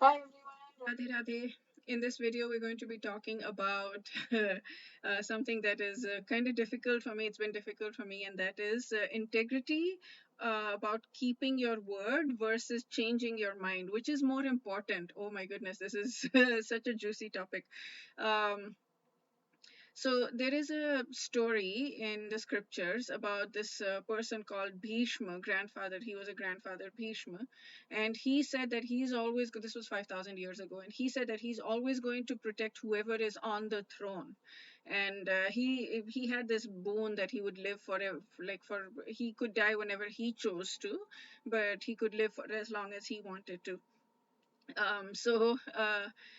Hi everyone, Radhe Radhe. In this video, we're going to be talking about something that is kind of difficult for me. It's been difficult for me, and that is integrity, about keeping your word versus changing your mind. Which is more important? Oh my goodness, this is such a juicy topic. Um, so there is a story in the scriptures about this person called Bhishma, grandfather. He was a grandfather, Bhishma, and he said that he's always. This was 5,000 years ago, and he said that he's always going to protect whoever is on the throne. And he had this boon that he would live forever, like for he could die whenever he chose to, but he could live for as long as he wanted to. So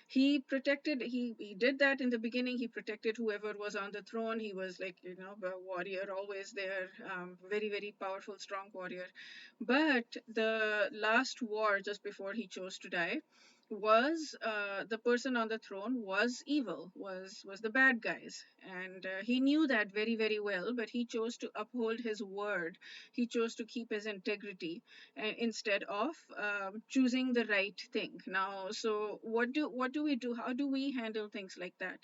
he protected, he did that in the beginning. He protected whoever was on the throne. He was like, a warrior, always there, very, very powerful, strong warrior. But the last war, just before he chose to die, was the person on the throne was evil, was the bad guys, and he knew that very, very well, but he chose to uphold his word. He chose to keep his integrity, instead of choosing the right thing. Now, so what do we do? How do we handle things like that?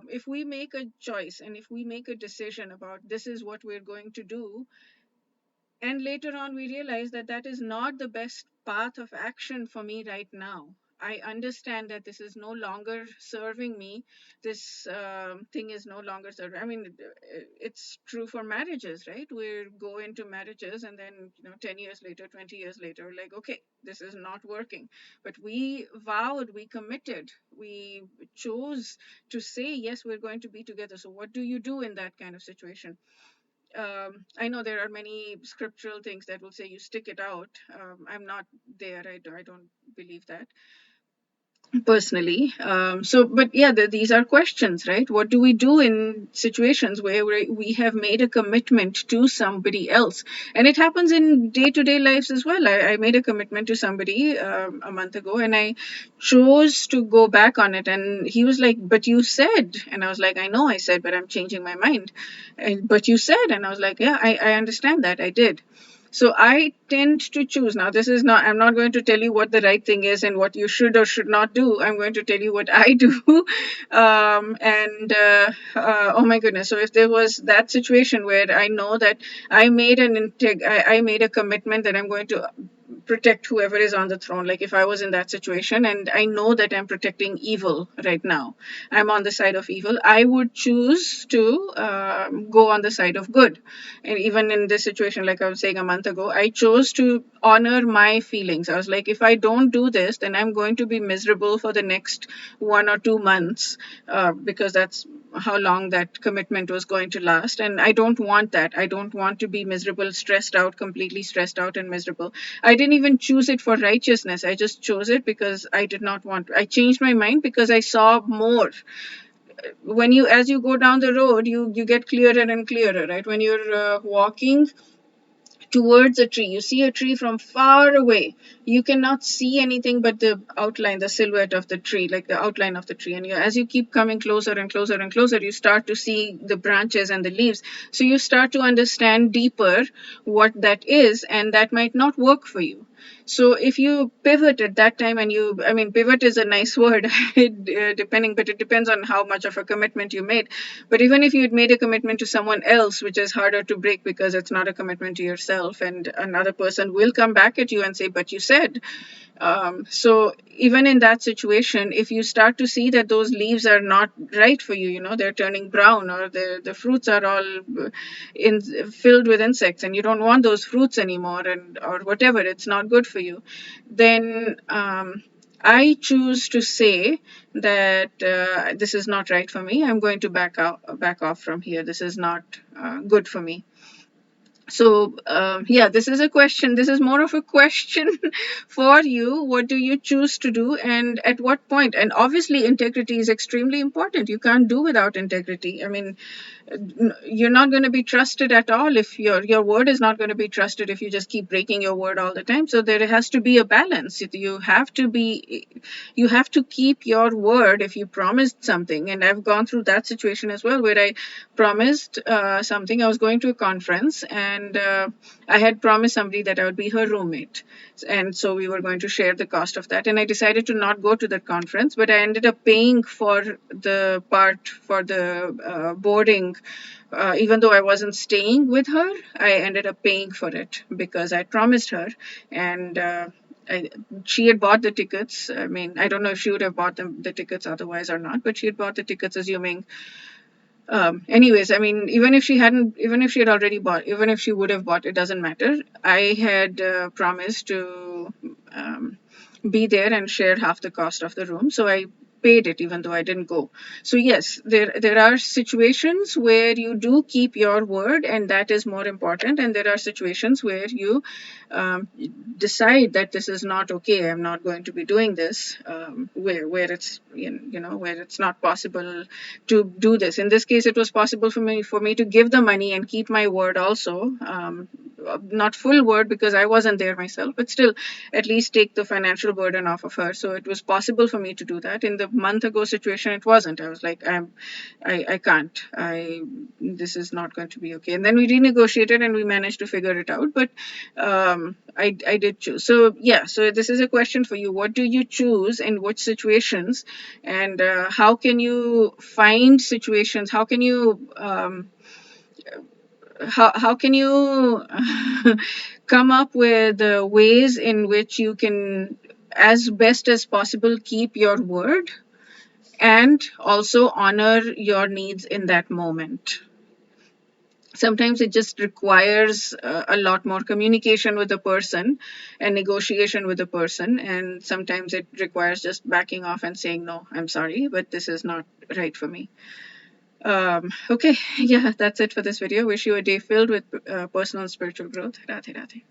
If we make a choice and if we make a decision about this is what we're going to do, and later on we realize that that is not the best path of action for me right now. I understand that this is no longer serving me. This thing is no longer serving. I mean, it's true for marriages, right? We go into marriages and then, 10 years later, 20 years later, like, okay, this is not working. But we vowed, we committed, we chose to say, yes, we're going to be together. So, what do you do in that kind of situation? I know there are many scriptural things that will say you stick it out. I'm not there. I don't believe that personally. But yeah, these are questions, right? What do we do in situations where we have made a commitment to somebody else? And it happens in day to day lives as well. I made a commitment to somebody a month ago, and I chose to go back on it. And he was like, "But you said," and I was like, "I know I said, but I'm changing my mind." But you said, and I was like, "Yeah, I understand that. I did." So I tend to choose. Now, this is not, I'm not going to tell you what the right thing is and what you should or should not do. I'm going to tell you what I do. Oh my goodness. So if there was that situation where I know that I made a commitment that I'm going to protect whoever is on the throne. Like if I was in that situation and I know that I'm protecting evil right now, I'm on the side of evil, I would choose to go on the side of good. And even in this situation, like I was saying a month ago, I chose to honor my feelings. I was like, if I don't do this, then I'm going to be miserable for the next 1 or 2 months, because that's how long that commitment was going to last. And I don't want that. I don't want to be miserable, stressed out, completely stressed out and miserable. I didn't even choose it for righteousness. I just chose it because I did not want to. I changed my mind because I saw more. When you, as you go down the road, you get clearer and clearer, right? When you're walking towards a tree, you see a tree from far away, you cannot see anything but the outline, the silhouette of the tree, like the outline of the tree. And as you keep coming closer and closer and closer, you start to see the branches and the leaves. So you start to understand deeper what that is, and that might not work for you. So if you pivot at that time, and I mean, pivot is a nice word, depending, but it depends on how much of a commitment you made. But even if you had made a commitment to someone else, which is harder to break because it's not a commitment to yourself, and another person will come back at you and say, but you said. So even in that situation, if you start to see that those leaves are not right for you, they're turning brown, or the fruits are all filled with insects, and you don't want those fruits anymore, and or whatever, it's not good for you, then I choose to say that this is not right for me. I'm going to back off from here. This is not good for me. So yeah, this is a question. This is more of a question for you. What do you choose to do, and at what point? And obviously integrity is extremely important. You can't do without integrity. I mean, you're not going to be trusted at all if your word is not going to be trusted if you just keep breaking your word all the time. So there has to be a balance. You have to keep your word if you promised something. And I've gone through that situation as well, where I promised something. I was going to a conference, and and I had promised somebody that I would be her roommate, and so we were going to share the cost of that. And I decided to not go to that conference, but I ended up paying for the part for the boarding. Even though I wasn't staying with her, I ended up paying for it because I promised her, and I, she had bought the tickets. I mean, I don't know if she would have bought the tickets otherwise or not, but she had bought the tickets assuming. Anyways, I mean, even if she had already bought, even if she would have bought, it doesn't matter. I had promised to be there and share half the cost of the room, so I paid it even though I didn't go. So yes, there are situations where you do keep your word, and that is more important. And there are situations where you um, decide that this is not okay. I'm not going to be doing this. Where it's where it's not possible to do this. In this case, it was possible for me to give the money and keep my word also. Not full word because I wasn't there myself, but still at least take the financial burden off of her. So it was possible for me to do that. In the month ago situation, it wasn't. I was like, I can't. This is not going to be okay. And then we renegotiated and we managed to figure it out. But I did choose. So yeah. So this is a question for you. What do you choose in which situations, and how can you find situations? How can you come up with ways in which you can, as best as possible, keep your word and also honor your needs in that moment? Sometimes it just requires a lot more communication with the person and negotiation with the person, and sometimes it requires just backing off and saying, no, I'm sorry, but this is not right for me. Okay, yeah, that's it for this video. Wish you a day filled with personal and spiritual growth. Radhe Radhe.